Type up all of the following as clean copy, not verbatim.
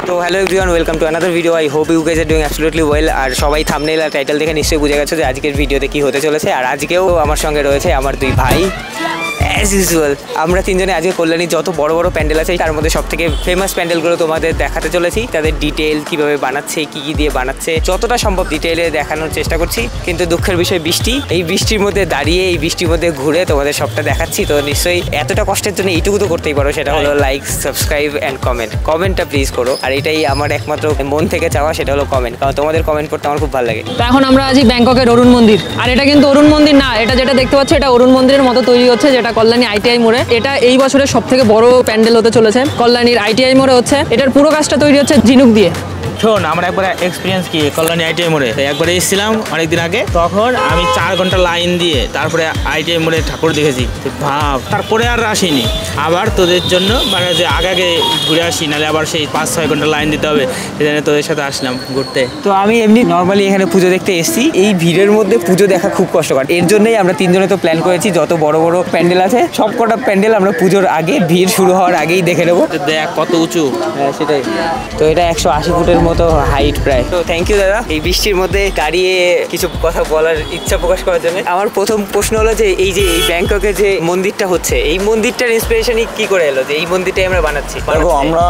তো hello everyone, welcome to another video. I hope you guys are doing absolutely well. আর সবাই thumbnail আর title দেখে নিশ্চয়ই বুঝে গেছে যে আজকের ভিডিওতে কি হতে চলেছে। আর আজকেও আমার সঙ্গে রয়েছে আমার দুই ভাই অ্যাজ ইউজুয়াল। আমরা তিনজনে আজকে কল্যাণীর যত বড় বড় প্যান্ডেল আছে তার মধ্যে সবথেকে ফেমাস প্যান্ডেলগুলো তোমাদের দেখাতে চলেছি। তাদের ডিটেল কীভাবে বানাচ্ছে, কী কী দিয়ে বানাচ্ছে, যতটা সম্ভব ডিটেইলে দেখানোর চেষ্টা করছি। কিন্তু দুঃখের বিষয় বৃষ্টি, এই বৃষ্টির মধ্যে দাঁড়িয়ে এই বৃষ্টির মধ্যে ঘুরে তোমাদের সবটা দেখাচ্ছি। তো নিশ্চয়ই এতটা কষ্টের জন্য এইটুকু তো করতেই পারো, সেটা হলো লাইক, সাবস্ক্রাইব অ্যান্ড কমেন্টটা প্লিজ করো। আর এটাই আমার একমাত্র মন থেকে চাওয়া, সেটা হলো কমেন্ট, কারণ তোমাদের কমেন্ট করতে আমার খুব ভালো লাগে। তো এখন আমরা আছি ব্যাংককের অরুণ মন্দির। আর এটা কিন্তু অরুণ মন্দির না, এটা যেটা দেখতে পাচ্ছ এটা অরুণ মন্দিরের মতো তৈরি হচ্ছে, যেটা কল্যাণী আইটিআই মোড়ে। এটা এই বছরের সবথেকে বড় প্যান্ডেল হতে চলেছে কল্যাণীর আইটিআই মোড়ে হচ্ছে। এটার পুরো কাজটা তৈরি হচ্ছে ঝিনুক দিয়ে। শোন, আমার একবার এক্সপিরিয়েন্স কি কল্যাণী আইটিআই মোড়ে একবার এসেছিলাম অনেকদিন আগে। তখন আমি 4 ঘন্টা লাইন দিয়ে তারপরে আইটিআই মোড়ে ঠাকুর দেখেছি। ভাব, তারপরে আর আসিনি। আবার তোদের জন্য মানে যে আগে ঘুরে আসি, নাহলে আবার সেই 5-6 ঘন্টা লাইন দিতে হবে, সেই জন্য তোদের সাথে আসলাম ঘুরতে। তো আমি এমনি নর্মালি এখানে পুজো দেখতে এসেছি। এই ভিড়ের মধ্যে পুজো দেখা খুব কষ্টকর। এর জন্যই আমরা তিনজনে তো প্ল্যান করেছি যত বড় বড় প্যান্ডেল আছে সব কটা প্যান্ডেল আমরা পুজোর আগে, ভিড় শুরু হওয়ার আগেই দেখে নেবো। দেখ কত উঁচু। হ্যাঁ সেটাই। তো এটা 180 ফুটের মতো হাইট প্রায়। তো থ্যাংক ইউ দাদা এই বৃষ্টির মধ্যে দাঁড়িয়ে কিছু কথা বলার ইচ্ছা প্রকাশ করার জন্য। আমার প্রথম প্রশ্ন হলো যে এই ব্যাংককে যে মন্দিরটা হচ্ছে, এই মন্দিরটার ইন্সপিরেশনই কি করে এলো যে এই মন্দিরটাই আমরা বানাচ্ছি? দেখো, আমরা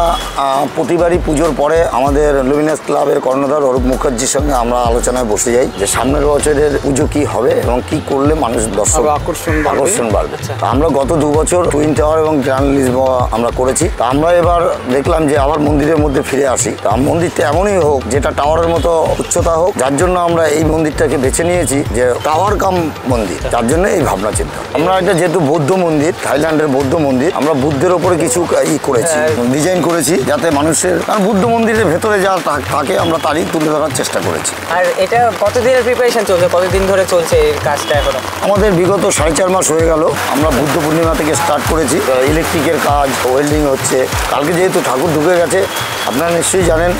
প্রতিবারই পুজোর পরে আমাদের লুমিনাস ক্লাবের কর্ণধার অরূপ মুখার্জির সঙ্গে আমরা আলোচনায় বসে যাই যে সামনের বছরের পুজো কি হবে এবং কি করলে মানুষ দর্শক আকর্ষণ বাড়বে। আমরা গত 2 বছর টুইন টাওয়ার এবং গ্র্যান্ড লিসবোয়া আমরা করেছি। তা আমরা এবার দেখলাম যে আবার মন্দিরের মধ্যে ফিরে আসি। তা মন্দিরটা এমনই হোক যেটা টাওয়ারের মতো উচ্চতা হোক, যার জন্য আমরা এই মন্দিরটাকে বেছে নিয়েছি যে টাওয়ার কাম মন্দির। যার জন্য এই ভাবনা চিন্তা। আমরা এটা যেহেতু বৌদ্ধ মন্দির, থাইল্যান্ডের বৌদ্ধ মন্দির, আমরা বুদ্ধের ওপরে কিছু করেছি, ডিজাইন করেছি, যাতে মানুষের, কারণ বুদ্ধ মন্দিরের ভেতরে যা থাকে আমরা তারই তুলে ধরার চেষ্টা করেছি। আর এটা কতদিনের প্রিপারেশন চলছে, কতদিন ধরে চলছে এই কাজটা? এখনো আমাদের বিগত 4.5 মাস হয়ে গেল। আমরা বুদ্ধ পূর্ণিমা থেকে স্টার্ট করেছি। ইলেকট্রিকের কাজ, ওয়েল্ডিং হচ্ছে। কালকে যেহেতু ঠাকুর ঢুকে গেছে, আপনারা নিশ্চয়ই জানেন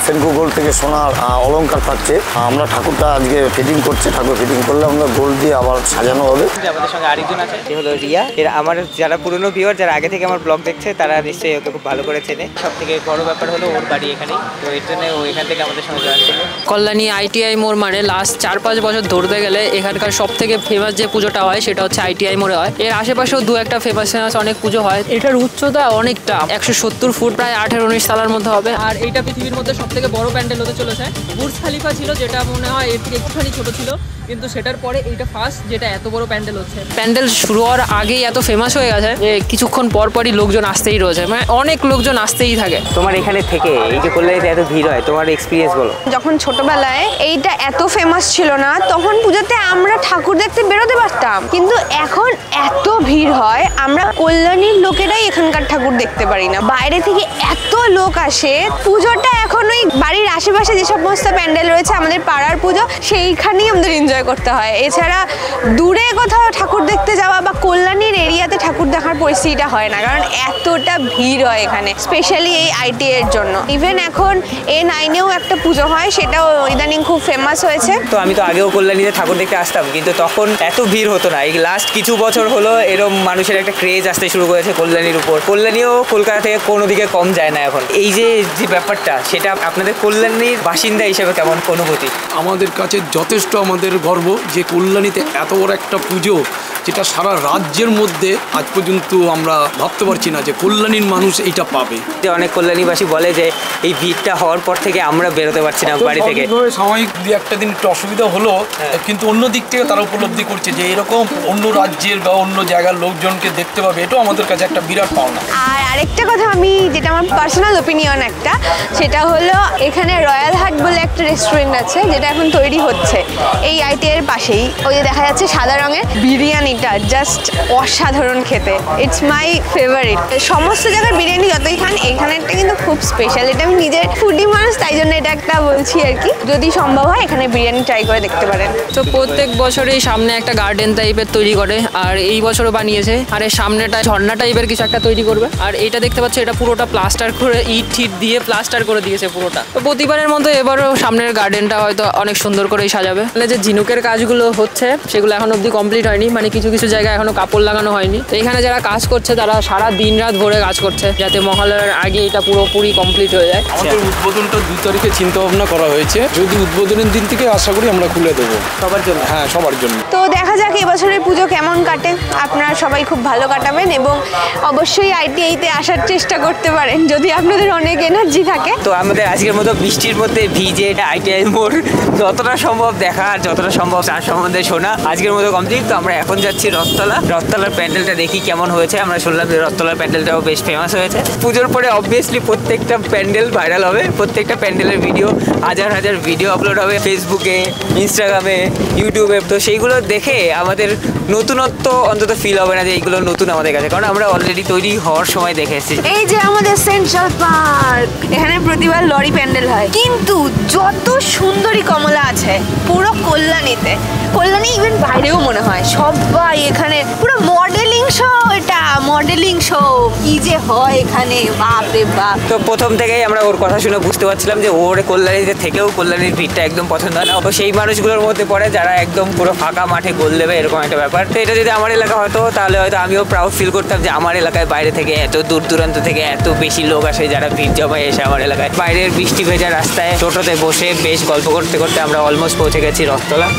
সেনকো গোল্ড থেকে সোনার অলংকার থাকছে। আমরা ঠাকুরটা আজকে ফিটিং করছি। ঠাকুর ফিটিং করলে আমরা গোল্ড দিয়ে আবার সাজানো হবে। আমাদের সঙ্গে আরেকজন আছে, সে হলো রিয়া। এর আমার যারা পুরনো ভিউয়ার, যারা আগে থেকে আমার ব্লগ দেখছে, তারা নিশ্চয়ই ওকে খুব ভালো করে চেনে। সব থেকে বড় ব্যাপার হলো ওর বাড়ি এখানেই, তো এর জন্য ও এখান থেকে আমাদের সঙ্গে জয়েন করলো। কল্যাণী আইটিআই মোড় মানে লাস্ট 4-5 বছর ধরতে গেলে এখানকার সব থেকে ফেমাস যে পুজোটা হয় সেটা হচ্ছে আইটিআই মোড়ে হয়। এর আশেপাশেও 2-1টা ফেমাস অনেক পুজো হয়। এটার উচ্চতা অনেকটা 170 ফুট, প্রায় 18-19 তলার মধ্যে হবে। আর এইটা পৃথিবীর মধ্যে সব থেকে বড় প্যান্ডেল হতে চলেছে। বুর্জ খালিফা ছিল যেটা মনে হয় এর থেকে একটুখানি ছোট ছিল, কিন্তু সেটার পরে এইটা ফার্স্ট যেটা এত বড় প্যান্ডেল হচ্ছে। প্যান্ডেল শুরু হওয়ার আগেই এত ফেমাস হয়ে গেছে যে কিছুক্ষণ পরই লোকজন আসতেই রয়েছে, মানে অনেক লোকজন আসতেই থাকে। তোমার এখানে থেকে এই যে কল্যাণীতে এত ভিড় হয়, তোমার এক্সপিরিয়েন্স বলো। যখন ছোটবেলায় এইটা এত ফেমাস ছিল না, তখন পুজোতে আমরা ঠাকুর দেখতে বেরোতে পারতাম, কিন্তু এখন এত ভিড় হয় আমরা কল্যাণীর লোকেরাই এখানকার ঠাকুর দেখতে পারি না। বাইরে থেকে এত লোক আসে। পুজোটা এখন ওই বাড়ির আশেপাশে যে সমস্ত প্যান্ডেল রয়েছে, আমাদের পাড়ার পুজো, সেইখানেই আমাদের এনজয় করতে হয়। এছাড়া দূরে কোথাও ঠাকুর দেখতে যাওয়া বা কল্যাণীর এরিয়াতে ঠাকুর দেখার পরিস্থিতিটা হয় না, কারণ এতটা ভিড় হয় এখানে, স্পেশালি এই আইটিআই এর জন্য। ইভেন এখন A9-এও একটা পুজো হয়, সেটাও ইদানিং খুব ফেমাস হয়েছে। তো আমি তো আগেও কল্যাণীতে ঠাকুর দেখতে আসতাম, কিন্তু তখন এত ভিড় হতো না। এই লাস্ট কিছু বছর হলো এরকম মানুষের একটা ক্রেজ আসতে শুরু করেছে কল্যাণীর উপর। কল্যাণীও কলকাতা থেকে কোনো দিকে কম যায় না এখন। এই যে ব্যাপারটা, সেটা আপনাদের কল্যাণীর বাসিন্দা হিসেবে কেমন অনুভূতি? আমাদের কাছে যথেষ্ট আমাদের গর্ব যে কল্যাণীতে এত বড় একটা পুজো, যেটা সারা রাজ্যের মধ্যে আজ পর্যন্ত আমরা ভাবতে পারছি না যে কল্যাণীর মানুষ এইটা পাবে। যে অনেক কল্যাণীবাসী বলে যে এই ভিড়টা হওয়ার পর থেকে আমরা বেরোতে পারছি না বাড়ি থেকে। সাময়িক 2-1টা দিন একটু অসুবিধা হলো, কিন্তু অন্য দিক থেকে তারা উপলব্ধি করছে যে এরকম অন্য রাজ্যের বা অন্য জায়গার লোকজনকে দেখতে পাবে, এটাও আমাদের কাছে একটা বিরাট পাওনা। আর আরেকটা কথা, আমি যেটা আমার পার্সোনাল ওপিনিয়ন একটা, সেটা হলো এখানে রয়্যাল হাট বলে একটা রেস্টুরেন্ট আছে, যেটা এখন তৈরি হচ্ছে এই আইটিআই এর পাশেই। ওই যে দেখা যাচ্ছে সাদা রঙের বিরিয়ানিটা, জাস্ট অসাধারণ খেতে। It's my favourite. সমস্ত জায়গার বিরিয়ানি যতই খান, এখানেরটা কিন্তু খুব স্পেশাল। এটা আমি নিজের ফুডি মানুষ, তাই জন্য এটা একটা বলছি আর কি। যদি সম্ভব হয় এখানে বিরিয়ানি ট্রাই করে দেখতে পারেন। তো প্রত্যেক বছরই সামনে একটা গার্ডেন টাইপের তৈরি করে, আর এই বছরও বানিয়েছে। আর এর সামনেটা ঝর্ণা টাইপের কিছু একটা তৈরি করবে। আর এটা দেখতে পাচ্ছ, এটা পুরোটা প্লাস্টার করে, ইট দিয়ে প্লাস্টার করে দিয়েছে পুরোটা। তো প্রতিবারের মতো এবারও সামনের গার্ডেনটা হয়তো অনেক সুন্দর করেই সাজাবে। যে ঝিনুকের কাজগুলো হচ্ছে সেগুলো এখন অবধি কমপ্লিট হয়নি, মানে কিছু কিছু কিছু জায়গায় এখনো কাপড় লাগানো হয়নি। তো এখানে যারা কাজ করছে তারা সারা দিন রাত ভরে কাজ করছে যাতে মহালয়ার আগে এটা পুরোপুরি কমপ্লিট হয়ে যায়। আমাদের উদ্বোধনটা 2 তারিখে চিন্তা ভাবনা করা হয়েছে, যদি উদ্বোধনের দিন থেকে আশা করি আমরা খুলে দেবো সবার জন্য। হ্যাঁ, সবার জন্য। তো দেখা যাক এবছরের পুজো কেমন কাটে। আপনারা সবাই খুব ভালো কাটাবেন এবং অবশ্যই আইটিআইতে আসার চেষ্টা করতে পারেন যদি আপনাদের অনেক এনার্জি থাকে। তো আমাদের আজকের মতো বৃষ্টির মধ্যে ভিজে আইটিআই মোড় যতটা সম্ভব দেখা আর যতটা সম্ভব তার সম্বন্ধে শোনা আজকের মতো কমপ্লিট। তো আমরা এখন যাচ্ছি রথতলার প্যান্ডেলটা দেখি কেমন হয়েছে। আমরা শুনলাম যে রথতলার প্যান্ডেলটাও বেশ ফেমাস হয়েছে। পুজোর পরে অবভিয়াসলি প্রত্যেকটা প্যান্ডেল ভাইরাল হবে, প্রত্যেকটা প্যান্ডেলের ভিডিও হাজার ভিডিও আপলোড হবে ফেসবুকে, ইনস্টাগ্রামে, ইউটিউবে। তো সেইগুলো দেখে আমাদের নতুনত্ব অন্তত ফিল হবে না যে এইগুলো নতুন আমাদের কাছে, কারণ আমরা অলরেডি তৈরি হওয়ার সময় দেখে এসেছি। এই যে আমাদের সেন্ট্রাল পার্ক, এখানে প্রতিবার লরি প্যান্ডেল হয়, কিন্তু যত সুন্দরী কমলা আছে পুরো কল্যাণীতে, কল্যাণী ইভেন বাইরেও মনে হয় সবাই এখানে পুরো মডেলিং শো। এটা মডেলিং শো কি যে হয় এখানে, বাপ রে বাপ। তো প্রথম থেকেই আমরা ওর কথা শুনে বুঝতে পারছিলাম যে ওর কল্যাণীতে থেকেও কল্যাণীর ভিড়টা একদম পছন্দ হয় না। তো সেই মানুষগুলোর মধ্যে পড়ে যারা একদম পুরো ফাঁকা মাঠে গোল দেবে এরকম একটা ব্যাপার। তো এটা যদি আমার এলাকা হতো তাহলে হয়তো আমিও প্রাউড ফিল করতাম যে আমার এলাকায় বাইরে থেকে এত দূর দূরান্ত থেকে এত বেশি লোক আসে যারা ভিড় জমায় এসে আমার এলাকায়। বাইরের বৃষ্টি ভেজা রাস্তায় টোটোতে বসে বেশ গল্প করতে করতে আমরা অলমোস্ট পৌঁছে গেছি রথতলা।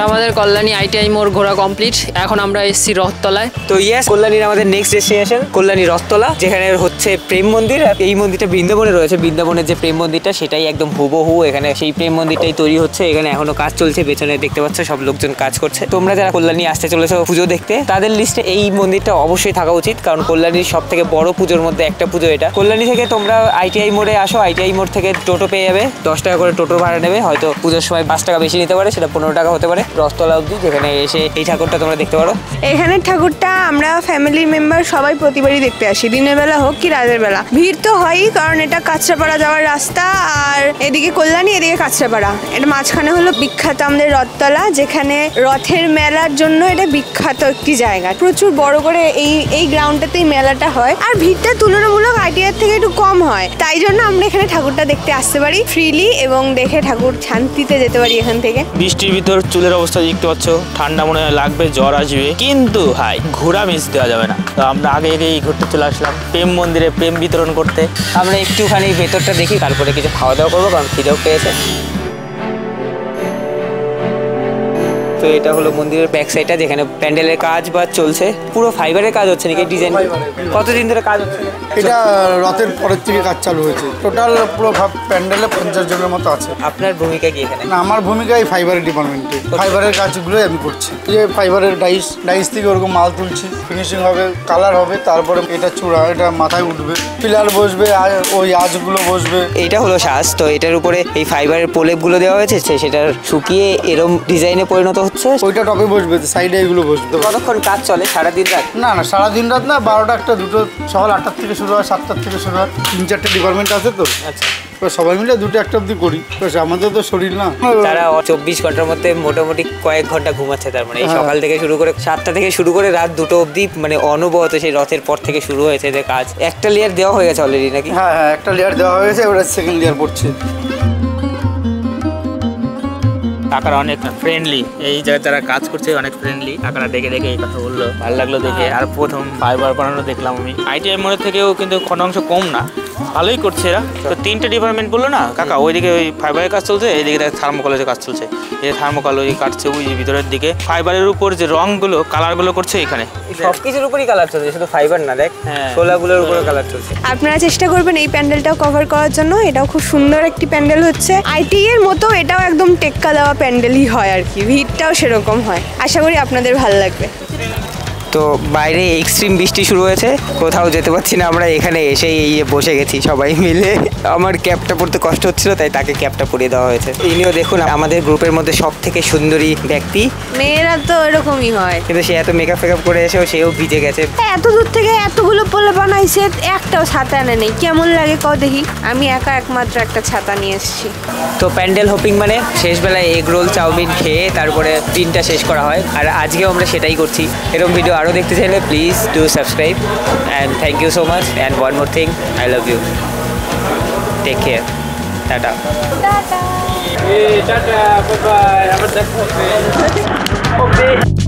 আমাদের কল্যাণী আইটিআই মোড় ঘোরা কমপ্লিট। এখন আমরা এসেছি রথতলায়। তো ইয়েস, কল্যাণীর আমাদের নেক্সট ডেস্টিনেশন কল্যাণী রথতলা, যেখানে হচ্ছে প্রেম মন্দির। এই মন্দিরটা বৃন্দাবনে রয়েছে, বৃন্দাবনের যে প্রেম মন্দিরটা সেটাই একদম হুবহু এখানে সেই প্রেম মন্দিরটাই তৈরি হচ্ছে। এখানে এখনো কাজ চলছে, পেছনে দেখতে পাচ্ছ সব লোকজন কাজ করছে। তোমরা যারা কল্যাণী আসতে চলেছো পুজো দেখতে, তাদের লিস্টে এই মন্দিরটা অবশ্যই থাকা উচিত, কারণ কল্যাণীর সব থেকে বড় পুজোর মধ্যে একটা পুজো এটা। কল্যাণী থেকে তোমরা আইটিআই মোড়ে আসো, আইটিআই মোড় থেকে টোটো পেয়ে যাবে, 10 টাকা করে টোটো ভাড়া নেবে, হয়তো পুজোর সময় 5 টাকা বেশি নিতে পারে, সেটা 15 টাকা হতে পারে রথতলা অবধি, যেখানে এসে এই ঠাকুরটা তোমরা দেখতে পারো। এখানের ঠাকুরটা আমরা ফ্যামিলি মেম্বার সবাই প্রতিবারই দেখতে আসি, দিনের বেলা হোক কি রাতের বেলা। ভিড় তো হয়ই, কারণ এটা কাঁচরাপাড়া যাওয়ার রাস্তা, আর এদিকে কল্যাণী, এদিকে কাঁচরাপাড়া। এটা মাঝখানে হলো বিখ্যাত আমাদের রথতলা, যেখানে রথের মেলার জন্য এটা বিখ্যাত একটি জায়গা। প্রচুর বড় করে এই গ্রাউন্ডটাতেই মেলাটা হয়, আর ভিড়টা তুলনামূলক আইটিআর থেকে একটু কম হয়। তাই জন্য আমরা এখানে ঠাকুরটা দেখতে আসতে পারি ফ্রিলি এবং দেখে ঠাকুর শান্তিতে যেতে পারি এখান থেকে। বৃষ্টির ভিতর চুলের অবস্থা দেখতে পাচ্ছ, ঠান্ডা মনে হয় লাগবে, জ্বর আসবে, কিন্তু হাই ঘোরা মিস দেওয়া যাবে না। তো আমরা আগে ঘুরতে চলে আসলাম প্রেম মন্দিরে প্রেম বিতরণ করতে। আমরা একটুখানি ভেতরটা দেখি, তারপরে কিছু খাওয়া দাওয়া করবো, কারণ খিদেও পেয়েছে। তো এটা হলো মন্দিরের ব্যাক সাইডটা, যেখানে প্যান্ডেলের কাজ বা চলছে, পুরো ফাইবারের কাজ হচ্ছে নাকি ডিজাইন? কতদিন ধরে কাজ হচ্ছে? এটা রথের পরের থেকে কাজ চালু হয়েছে। টোটাল পুরো প্যান্ডেলে 50 জনের মতো আছে। আপনার ভূমিকা কি এখানে? না, আমার ভূমিকা এই ফাইবারের ডিপার্টমেন্টে, ফাইবারের কাজগুলোই আমি করছি। এই যে ফাইবারের ডাইস থেকে ওরকম মাল তুলছি, ফিনিশিং হবে, কালার হবে, তারপরে এটা চূড়া, এটা মাথায় উঠবে, পিলার বসবে, ওই আঁচগুলো বসবে। এইটা হলো সাজ। তো এটার উপরে এই ফাইবারের প্রলেপগুলো দেওয়া হয়েছে, সেটা শুকিয়ে এরম ডিজাইনে পরিণত হচ্ছে। ওইটা টপে বসবে, সাইডে এগুলো বসবে। কতক্ষণ কাজ চলে? সারাদিন রাত? না, সারাদিন রাত না, 12টা 1টা 2টো, সকাল 8টার থেকে শুরু হয়, 7টার থেকে শুরু হয়। 3-4টে ডিপার্টমেন্ট আছে তো। আচ্ছা, সবাই মিলে 2টা 1টা অব্দি করি। আমাদের তো শরীর না, তারা 24 ঘন্টার মধ্যে মোটামুটি কয়েক ঘন্টা ঘুমাচ্ছে। তার মানে এই সকাল থেকে শুরু করে 7টা থেকে শুরু করে রাত 2টো অবধি, মানে অনবরত সেই রথের পর থেকে শুরু হয়েছে যে কাজ। একটা লেয়ার দেওয়া হয়ে গেছে অলরেডি নাকি? হ্যাঁ, একটা লেয়ার দেওয়া হয়ে গেছে, এবার সেকেন্ড লেয়ার পড়ছে। কাকারা অনেক ফ্রেন্ডলি, এই জায়গায় যারা কাজ করছে অনেক ফ্রেন্ডলি। কাকারা দেখে এই কথা বললো, ভালো লাগলো দেখে। আর প্রথম ফাইবার বানানো দেখলাম আমি। আইটিআই মোড়ের থেকেও কিন্তু অংশ কম না, ভালোই করছে এরা। তো 3টে ডিপার্টমেন্ট বললো না কাকা, ওইদিকে ওই ফাইবারের কাজ চলছে, এইদিকে থার্মোকলের কাজ চলছে। এই থার্মোকল ওই কাটছে ওই ভিতরের দিকে। ফাইবারের উপর যে রংগুলো কালারগুলো করছে এখানে, সবকিছুর উপরই কালার চলছে, শুধু ফাইবার না, দেখ শোলাগুলোর উপরে কালার চলছে। আপনারা চেষ্টা করবেন এই প্যান্ডেলটাও কভার করার জন্য। এটাও খুব সুন্দর একটি প্যান্ডেল হচ্ছে, আইটি এর মতো এটাও একদম টেক্কা দেওয়া প্যান্ডেলই হয় আর কি, ভিড়টাও সেরকম হয়। আশা করি আপনাদের ভালো লাগবে। তো বাইরে এক্সট্রিম বৃষ্টি শুরু হয়েছে, কোথাও যেতে পারছি না আমরা, এখানে এসেই বসে গেছি সবাই মিলে। আমার ক্যাপটা পরতে কষ্ট হচ্ছিল, তাই তাকে ক্যাপটা পরিয়ে দেওয়া হয়েছে। ইনিও দেখুন আমাদের গ্রুপের মধ্যে সব থেকে সুন্দরী ব্যক্তি। মেয়েরা তো এরকমই হয়, কিন্তু সে এত মেকআপ ফেকআপ করে এসেও সেও ভিজে গেছে। এত দূর থেকে এতগুলো পোলা বানাইছে, একটাও ছাতা এনে নেই। কেমন লাগে কও দেখি? আমি একমাত্র একটা ছাতা নিয়ে এসেছি। তো প্যান্ডেল হপিং মানে শেষ বেলায় এগ রোল চাউমিন খেয়ে তারপরে দিনটা শেষ করা হয়, আর আজকেও আমরা সেটাই করছি। এরকম ভিডিও আরও দেখতে চাইলে please do subscribe and thank you so much and one more thing I love you take care tata tata bye bye আবার দেখা হবে